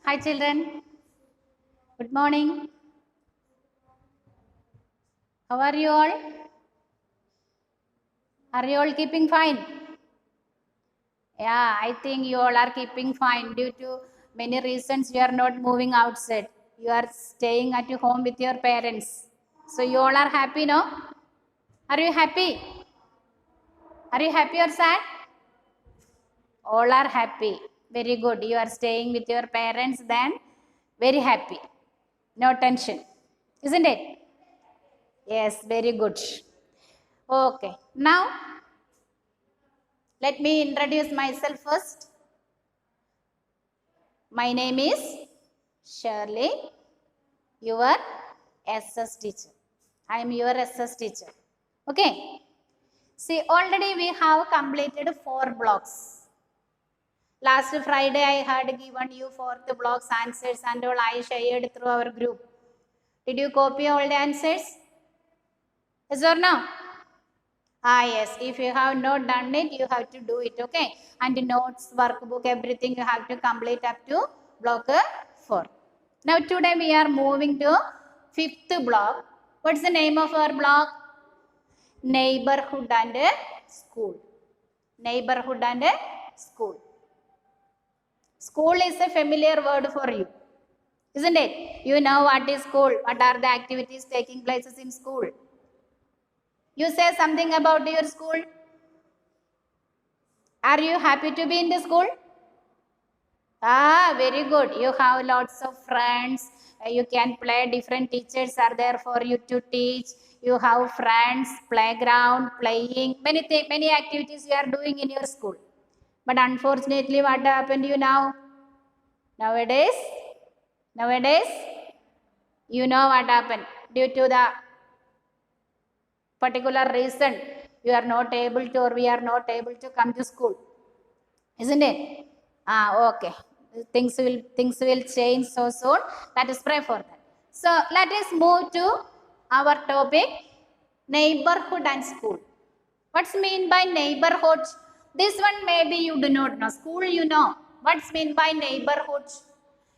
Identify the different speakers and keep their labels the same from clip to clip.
Speaker 1: Hi children, good morning. How are you all? Are you all keeping fine? Yeah, I think you all are keeping fine due to many reasons. You are not moving outside. You are staying at home with your parents. So you all are happy, no? Are you happy? Are you happy or sad? All are happy. Very good. You are staying with your parents, then very happy. No tension. Isn't it? Yes, very good. Okay. Now let me introduce myself first. My name is Shirley, your SS teacher. I am your SS teacher. Okay. See, already we have completed 4 blocks. Last Friday I had given you 4th block's answers and all I shared through our group. Did you copy all the answers? Yes or no? Yes, if you have not done it, you have to do it, okay? And the notes, workbook, everything you have to complete up to block 4. Now today we are moving to 5th block. What's the name of our block? Neighborhood and school. Neighborhood and school. School is a familiar word for you, isn't it? You know what is school, what are the activities taking places in school. You say something about your school. Are you happy to be in the school? Very good. You have lots of friends. You can play. Different teachers are there for you to teach. You have friends, playground, playing, many activities you are doing in your school. But unfortunately, what happened you now? Nowadays, you know what happened. Due to the particular reason, you are not able to or we are not able to come to school. Isn't it? Okay. Things will change so soon. Let us pray for that. So let us move to our topic, neighborhood and school. What's mean by neighborhood? This one maybe you do not know. School you know. What's mean by neighborhood?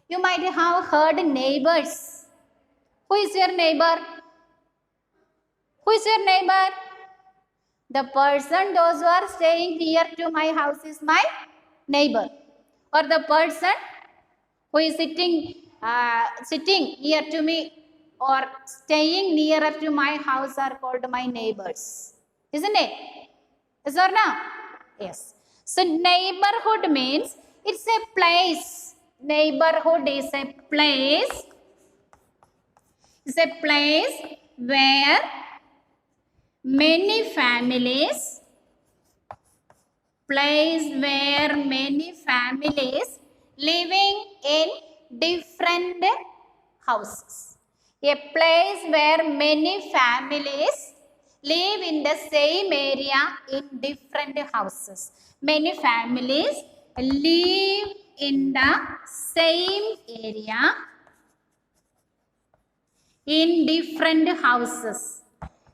Speaker 1: You might have heard neighbors. Who is your neighbor? Who is your neighbor? The person, those who are staying near to my house is my neighbor. Or the person who is sitting near to me or staying nearer to my house are called my neighbors. Isn't it? Yes or no? Yes. So neighborhood means it's a place. Neighborhood is a place. It's a place where many families living in different houses. A place where many families live in the same area in different houses. Many families live in the same area in different houses.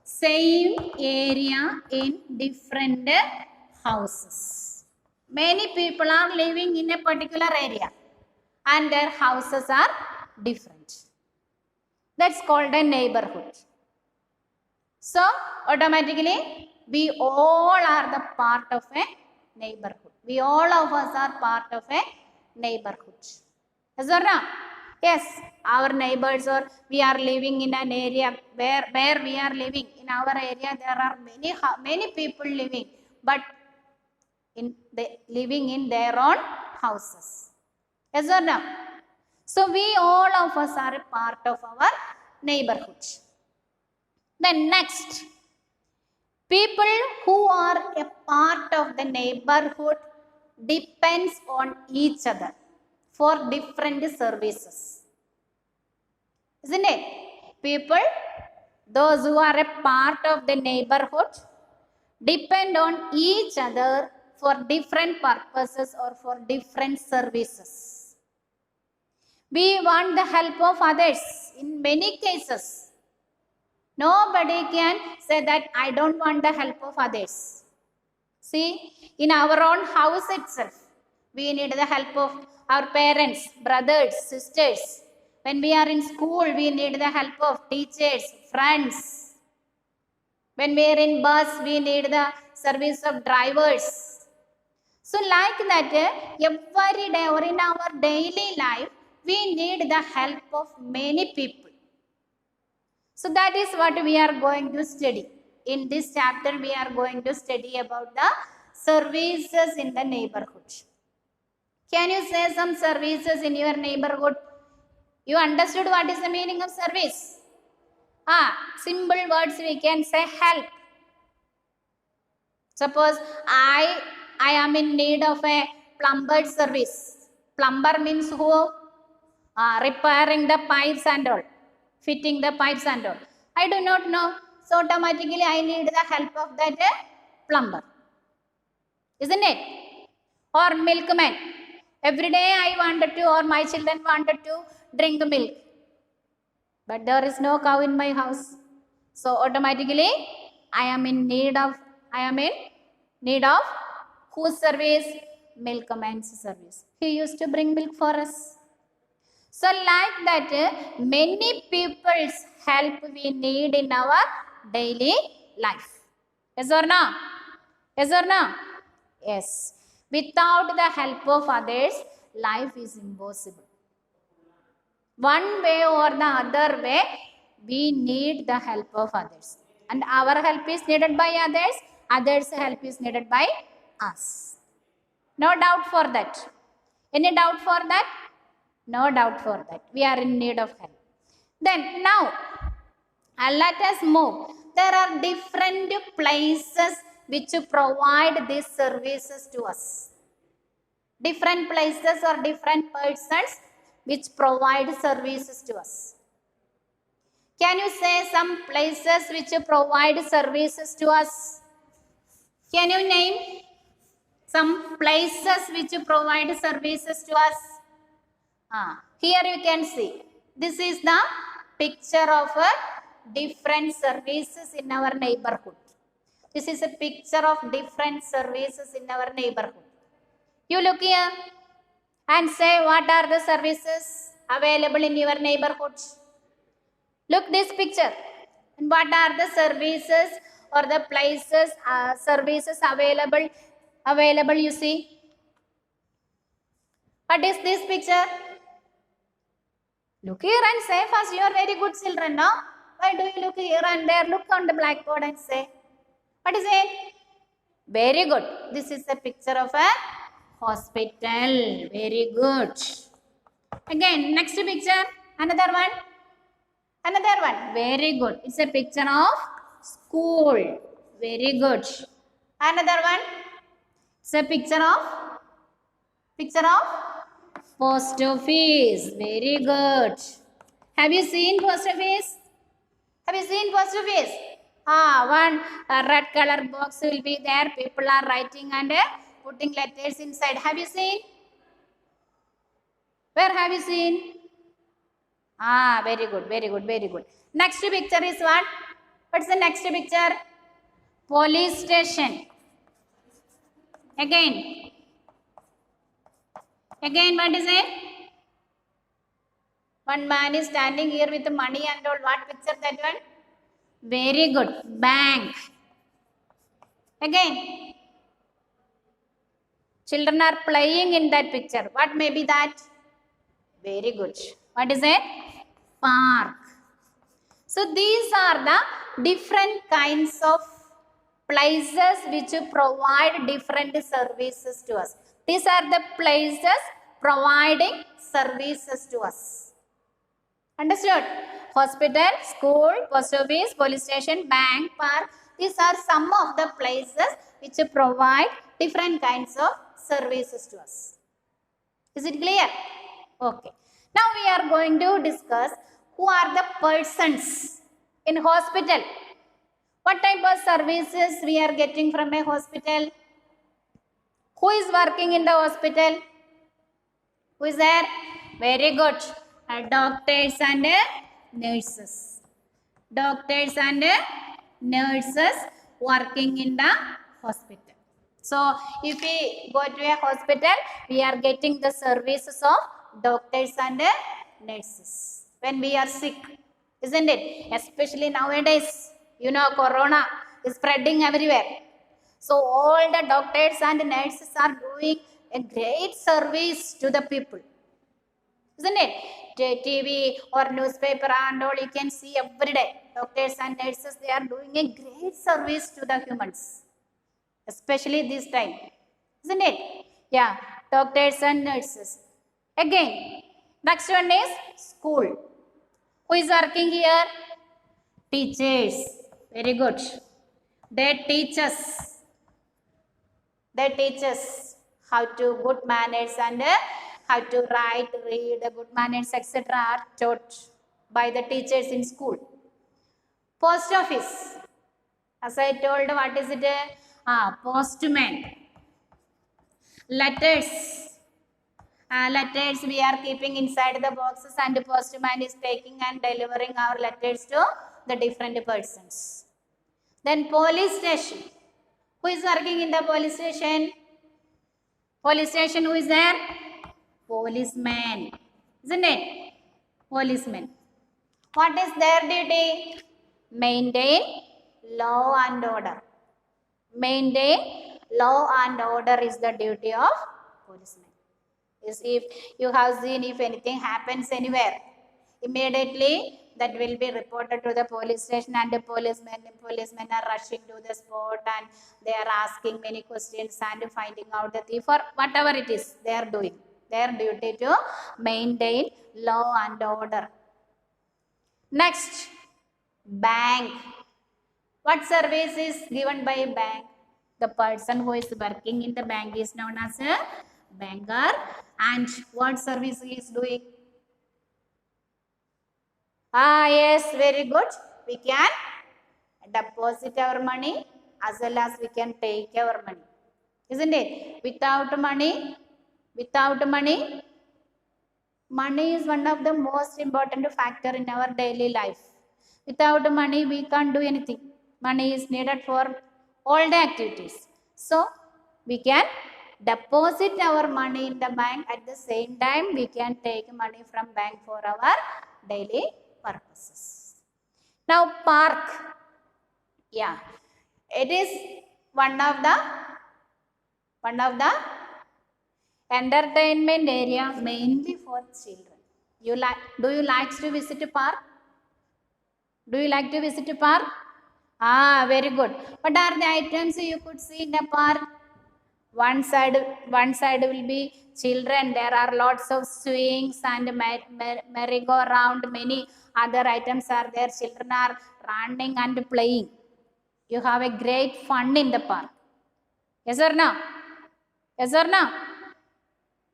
Speaker 1: Same area in different houses. Many people are living in a particular area and their houses are different. That's called a neighborhood. So automatically we all are the part of a neighborhood. We all of us are part of a neighborhood. Yes or no? Yes, our neighbors or we are living in an area where we are living. In our area there are many people living, but living in their own houses. Yes or no? So we all of us are a part of our neighborhood. Then next, people who are a part of the neighborhood depends on each other for different services. Isn't it? People, those who are a part of the neighborhood, depend on each other for different purposes or for different services. We want the help of others in many cases. Nobody can say that I don't want the help of others. See, in our own house itself, We need the help of our parents, brothers, sisters. When we are in school, we need the help of teachers, friends. When we are in bus, we need the service of drivers. So like that, every day or in our daily life, we need the help of many people. So that is what we are going to study. In this chapter, we are going to study about the services in the neighborhood. Can you say some services in your neighborhood? You understood what is the meaning of service? Simple words we can say help. Suppose I am in need of a plumber service. Plumber means who? Repairing the pipes and all. Fitting the pipes and all. I do not know. So automatically I need the help of that plumber. Isn't it? Or milkman. Every day I wanted to, or my children wanted to drink milk. But there is no cow in my house. So automatically I am in need of whose service? Milkman's service. He used to bring milk for us. So like that, many people's help we need in our daily life. Yes or no? Yes or no? Yes. Without the help of others, life is impossible. One way or the other way, we need the help of others. And our help is needed by others, others' help is needed by us. No doubt for that. Any doubt for that? No doubt for that. We are in need of help. Then now, let us move. There are different places which provide these services to us. Different places or different persons which provide services to us. Can you say some places which provide services to us? Can you name some places which provide services to us? Here you can see. This is the picture of different services in our neighborhood. This is a picture of different services in our neighborhood. You look here and say what are the services available in your neighborhood. Look this picture. And what are the services or the places, services available you see. What is this picture? Look here and say first, you are very good children, no? Why do you look here and there? Look on the blackboard and say. What is it? Very good. This is a picture of a hospital. Very good. Again, next picture. Another one. Another one. Very good. It's a picture of school. Very good. Another one. It's a picture of post office. Very good. Have you seen post office? Have you seen post office? One red color box will be there. People are writing and putting letters inside. Have you seen? Where have you seen? Very good, very good, very good. Next picture is what? What's the next picture? Police station. Again, what is it? One man is standing here with money and all. What picture that one? Very good. Bank. Again, children are playing in that picture. What may be that? Very good. What is it? Park. So these are the different kinds of places which provide different services to us. These are the places providing services to us. Understood? Hospital, school, post office, police station, bank, park. These are some of the places which provide different kinds of services to us. Is it clear? Okay. Now we are going to discuss who are the persons in hospital. What type of services we are getting from a hospital? Who is working in the hospital? Who is there? Very good. Doctors and nurses. Doctors and nurses working in the hospital. So if we go to a hospital, we are getting the services of doctors and nurses when we are sick, isn't it? Especially nowadays, you know, corona is spreading everywhere. So all the doctors and nurses are doing a great service to the people, isn't it? TV or newspaper and all, you can see every day doctors and nurses, they are doing a great service to the humans, especially this time, isn't it? Yeah, doctors and nurses. Again, next one is school. Who is working here? Teachers. Very good. They teach us. They teach us how to good manners and how to write, read, good manners, etc. are taught by the teachers in school. Post office. As I told, what is it? Postman. Letters. Letters we are keeping inside the boxes and the postman is taking and delivering our letters to the different persons. Then police station. Who is working in the police station? Police station, who is there? Policeman. Isn't it? Policeman. What is their duty? Maintain law and order. Maintain law and order is the duty of policeman. Is if you have seen, if anything happens anywhere, immediately that will be reported to the police station and the policemen are rushing to the spot and they are asking many questions and finding out the thief or whatever it is they are doing. Their duty to maintain law and order. Next, bank. What service is given by a bank? The person who is working in the bank is known as a banker. And what service he is doing? Yes, very good. We can deposit our money as well as we can take our money, isn't it? Without money, money is one of the most important factor in our daily life. Without money, we can't do anything. Money is needed for all the activities. So, we can deposit our money in the bank. At the same time, we can take money from bank for our daily purposes. Now, park. Yeah, it is one of the entertainment area mainly for children. Do you like to visit a park? Do you like to visit a park? Very good. What are the items you could see in a park? One side will be children. There are lots of swings and merry-go-round. Many other items are there. Children are running and playing. You have a great fun in the park. Yes or no? Yes or no?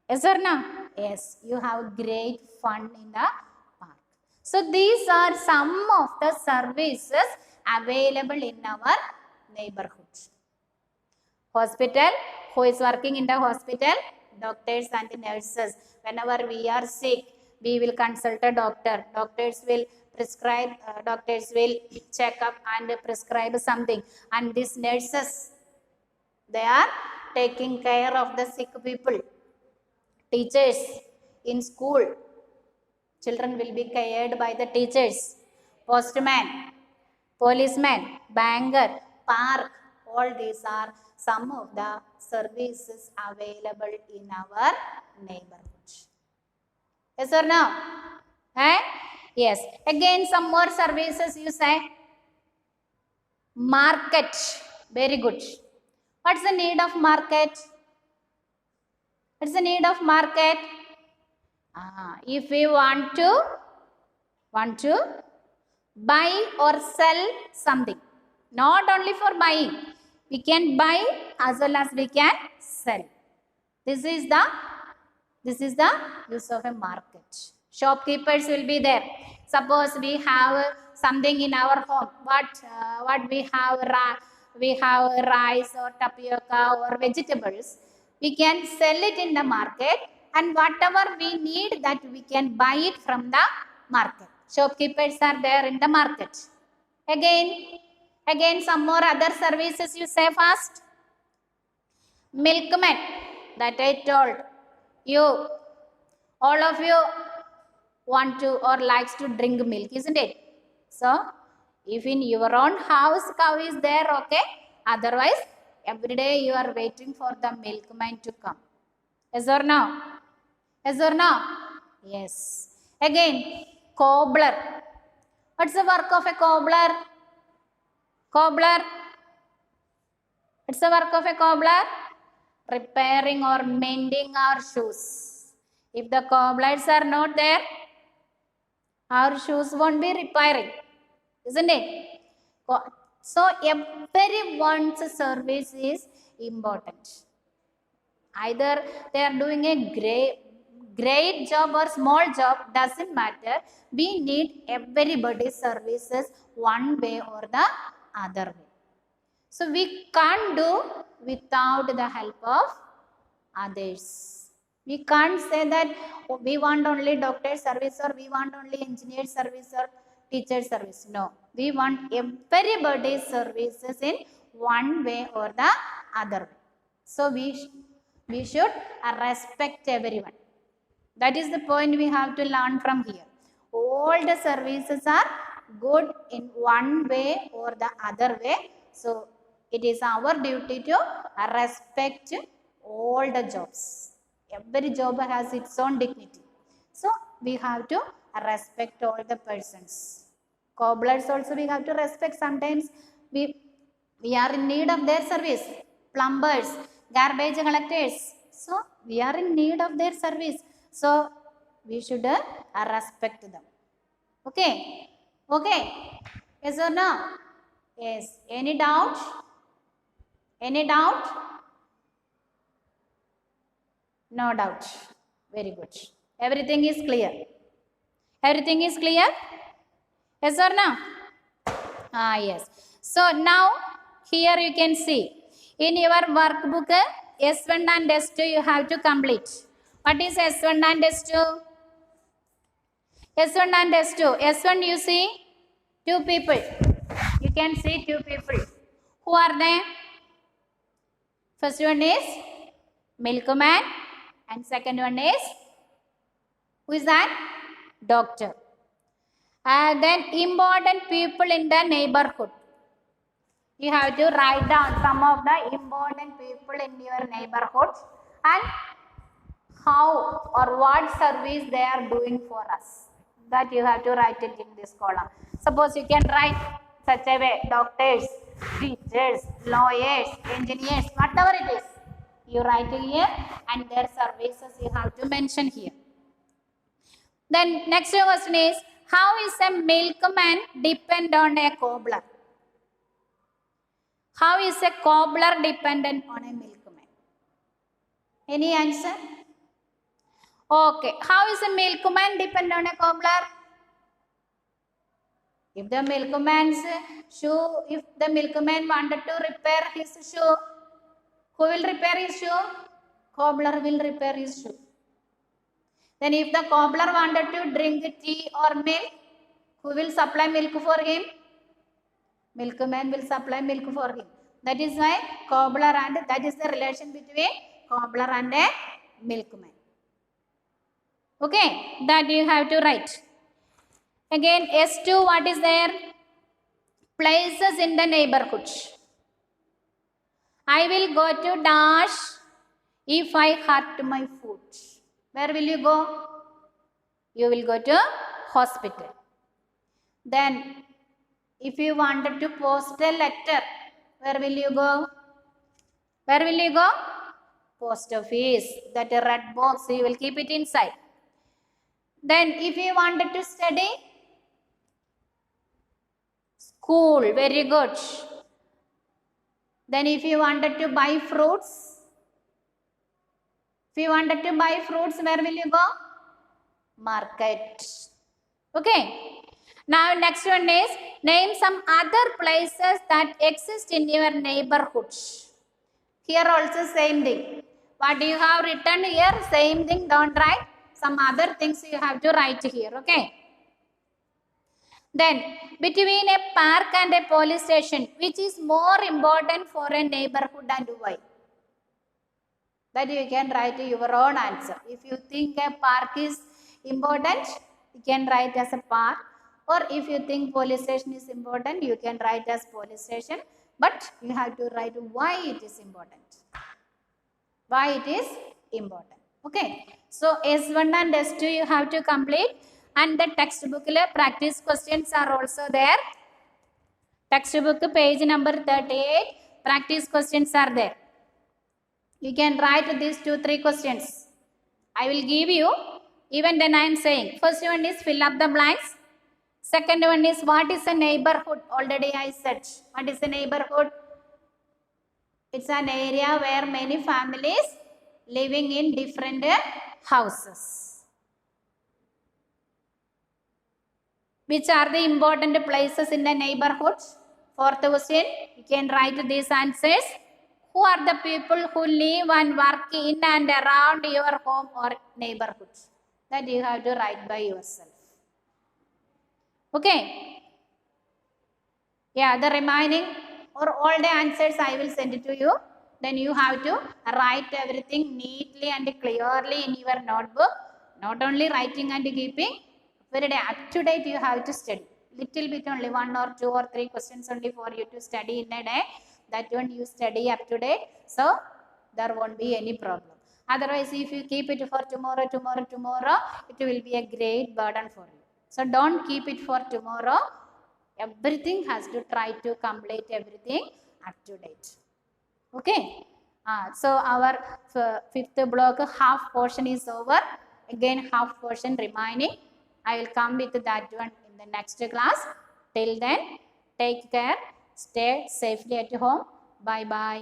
Speaker 1: Yes or no? Yes, you have great fun in the park. So these are some of the services available in our neighborhood. Hospital. Who is working in the hospital? Doctors and nurses. Whenever we are sick, we will consult a doctor. Doctors will prescribe, doctors will check up and prescribe something. And these nurses, they are taking care of the sick people. Teachers in school, children will be cared by the teachers. Postman, policeman, banker, park, all these are some of the services available in our neighborhood. Yes or no? Yes. Again, some more services you say. Market. Very good. What's the need of market? What's the need of market? If we want to buy or sell something. Not only for buying. We can buy as well as we can sell. This is the use of a market. Shopkeepers will be there. Suppose we have something in our home. What we have? We have rice or tapioca or vegetables. We can sell it in the market, and whatever we need, that we can buy it from the market. Shopkeepers are there in the market. Again, some more other services you say fast. Milkman, that I told you. All of you want to or likes to drink milk, isn't it? So if in your own house cow is there, okay, otherwise every day you are waiting for the milkman to come. Yes or no? Yes or no? Yes. Again, cobbler. What's the work of a cobbler? Cobbler. What's the work of a cobbler? Repairing or mending our shoes. If the cobblers are not there, our shoes won't be repairing, isn't it? So everyone's service is important. Either they are doing a great job or small job, doesn't matter. We need everybody's services one way or the other way. So we can't do without the help of others. We can't say that we want only doctor service or we want only engineer service or teacher service. No, we want everybody's services in one way or the other way. So we should respect everyone. That is the point we have to learn from here. All the services are good in one way or the other way. So it is our duty to respect all the jobs. Every job has its own dignity. So we have to respect all the persons. Cobblers also we have to respect. Sometimes we are in need of their service. Plumbers, garbage collectors. So we are in need of their service. So we should respect them. Okay? Okay? Yes or no? Yes. Any doubt? Any doubt? No doubt. Very good. Everything is clear. Everything is clear? Yes or no? Yes. So now here you can see in your workbook S1 and S2 you have to complete. What is S1 and S2? S1 and S2. S1 you see two people. You can see two people. Who are they? First one is milkman and second one is, who is that? Doctor. Then important people in the neighborhood. You have to write down some of the important people in your neighborhood and how or what service they are doing for us. That you have to write it in this column. Suppose you can write such a way: doctors, teachers, lawyers, engineers, whatever it is. You write here and their services you have to mention here. Then next question is, how is a milkman depend on a cobbler? How is a cobbler dependent on a milkman? Any answer? Okay. How is a milkman depend on a cobbler? If the milkman's shoe, if the milkman wanted to repair his shoe, who will repair his shoe? Cobbler will repair his shoe. Then if the cobbler wanted to drink tea or milk, who will supply milk for him? Milkman will supply milk for him. That is why cobbler and, that is the relation between cobbler and a milkman. Okay, that you have to write. Again, S2, what is there? Places in the neighborhood. I will go to dash if I hurt my foot. Where will you go? You will go to hospital. Then, if you wanted to post a letter, where will you go? Where will you go? Post office. That red box, you will keep it inside. Then, if you wanted to study, school. Very good. Then, if you wanted to buy fruits, where will you go? Market. Okay. Now, next one is, name some other places that exist in your neighborhood. Here also same thing. What you have written here, same thing, don't write. Some other things you have to write here, okay? Then, between a park and a police station, which is more important for a neighborhood and why? that you can write your own answer. If you think a park is important, you can write as a park. Or if you think police station is important, you can write as police station. But you have to write why it is important. Why it is important. Okay. So S1 and S2 you have to complete. And the textbook practice questions are also there. Textbook page number 38. Practice questions are there. You can write these 2-3 questions. I will give you. Even then I am saying. First one is fill up the blanks. Second one is what is a neighborhood? Already I said. What is a neighborhood? It's an area where many families living in different houses. Which are the important places in the neighborhood? Fourth question, you can write these answers. Who are the people who live and work in and around your home or neighborhood? That you have to write by yourself. Okay. Yeah, the remaining or all the answers I will send it to you. Then you have to write everything neatly and clearly in your notebook. Not only writing and keeping, very day up to date you have to study. Little bit only 1 or 2 or 3 questions only for you to study in a day. That one you study up to date. So there won't be any problem. Otherwise, if you keep it for tomorrow, it will be a great burden for you. So don't keep it for tomorrow. Everything has to try to complete everything up to date. Okay. So our fifth block half portion is over. Again half portion remaining. I will come with that one in the next class. Till then, take care. Stay safely at home. Bye bye.